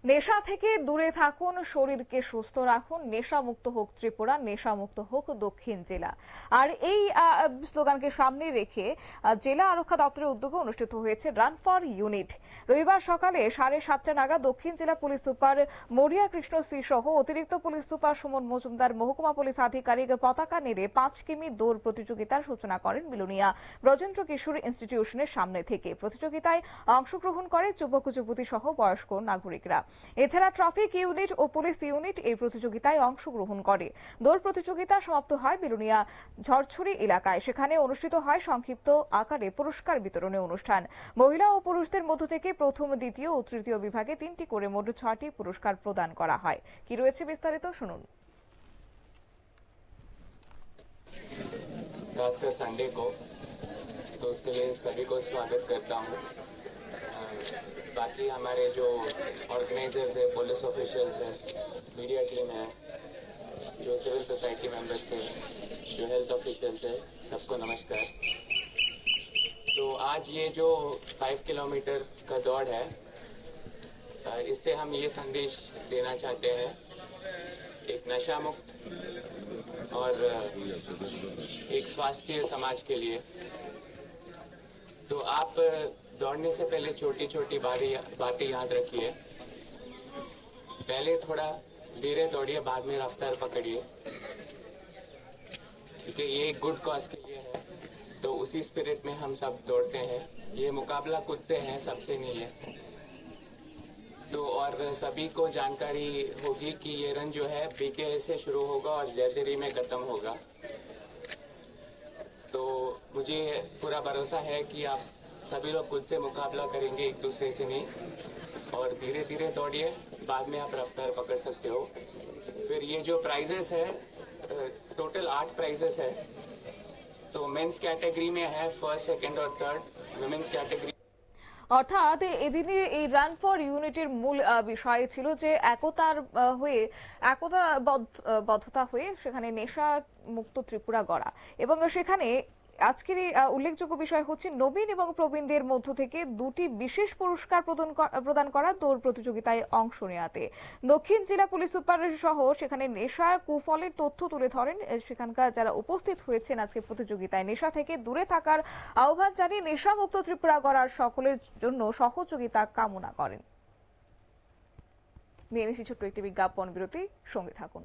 নেশা থেকে দূরে থাকুন, শরীরকে সুস্থ রাখুন, নেশামুক্ত হোক ত্রিপুরা, নেশামুক্ত হোক দক্ষিণ জেলা। আর এই স্লোগানকে সামনে রেখে জেলা আরক্ষা দপ্তরের উদ্যোগে অনুষ্ঠিত হয়েছে রান ফর ইউনিট। রবিবার সকালে 7:30 নাগাদ দক্ষিণ জেলা পুলিশ সুপার মরিয়া কৃষ্ণ সি সহ অতিরিক্ত পুলিশ সুপার সুমন মজুমদার, মহকুমা পুলিশ আধিকারিক পতাকা নেড়ে 5 কিমি দৌড় প্রতিযোগিতার সূচনা করেন বিলোনিয়া ব্রজেন্দ্র কিশোর ইনস্টিটিউশনের সামনে থেকে। প্রতিযোগিতায় অংশগ্রহণ করে যুবক যুবতী সহ বয়স্ক নাগরিকরা। এছাড়া ট্রাফিক ইউনিট ও পুলিশ ইউনিট এই প্রতিযোগিতায় অংশগ্রহণ করে। দৌড় প্রতিযোগিতা সমাপ্ত হয় বিলোনিয়া ঝড়ছড়ি এলাকায়। সেখানে অনুষ্ঠিত হয় সংক্ষিপ্ত আকারে পুরস্কার বিতরণী অনুষ্ঠান। মহিলা ও পুরুষদের মধ্য থেকে প্রথম, দ্বিতীয় ও তৃতীয় বিভাগে 3টি করে মোট 6টি পুরস্কার প্রদান করা হয়। কি রয়েছে বিস্তারিত শুনুন। खासकर संडे को, तो उसके लिए सभी को स्वागत करता हूँ। बाकी हमारे जो ऑर्गेनाइजर्स है, पुलिस ऑफिशियल्स है, मीडिया टीम है, जो सिविल सोसाइटी मेंबर्स है, जो हेल्थ ऑफिशियल्स है, सबको नमस्कार। तो आज ये जो 5 किलोमीटर का दौड़ है, इससे हम ये संदेश देना चाहते हैं, एक नशा मुक्त और एक स्वास्थ्य समाज के लिए। तो आप दौड़ने से पहले छोटी छोटी बातें याद रखिए। पहले थोड़ा धीरे दौड़िए, बाद में रफ्तार पकड़िए, क्योंकि ये एक गुड कॉज के लिए है। तो उसी स्पिरिट में हम सब दौड़ते हैं। ये मुकाबला खुद से है, सबसे नहीं है। तो और सभी को जानकारी होगी कि ये रन जो है बीके से शुरू होगा और जर्जरी में खत्म होगा। तो मुझे पूरा भरोसा है कि आप सभी लोग खुद से मुकाबला करेंगे, एक दूसरे से नहीं। और धीरे धीरे दौड़िए, बाद में आप रफ्तार पकड़ सकते हो। फिर ये जो प्राइजेस है, टोटल 8 प्राइजेस है। तो मेंस कैटेगरी में है फर्स्ट, सेकंड और थर्ड। वुमेन्स कैटेगरी অর্থাৎ এদিনে এই রান ফর ইউনিটির মূল বিষয় ছিল যে একতাবদ্ধতা হয়ে সেখানে নেশা মুক্ত ত্রিপুরা গড়া। এবং সেখানে আজকের এই উল্লেখযোগ্য বিষয় হচ্ছে নবীন এবং প্রবীণদের মধ্য থেকে 2টি বিশেষ পুরস্কার প্রদান করা দৌড় প্রতিযোগিতায় অংশ নেওয়াতে। দক্ষিণ জেলা পুলিশ সুপার সহ সেখানে নেশার কুফলের তথ্য তুলে ধরেন সেখানকার যারা উপস্থিত হয়েছেন আজকে প্রতিযোগিতায়। নেশা থেকে দূরে থাকার আহ্বান জানিয়ে নেশামুক্ত ত্রিপুরা গড়ার সকলের জন্য সহযোগিতা কামনা করেন। নিয়ে নিচ্ছি ছোট্ট একটি বিজ্ঞাপন বিরতি, সঙ্গে থাকুন।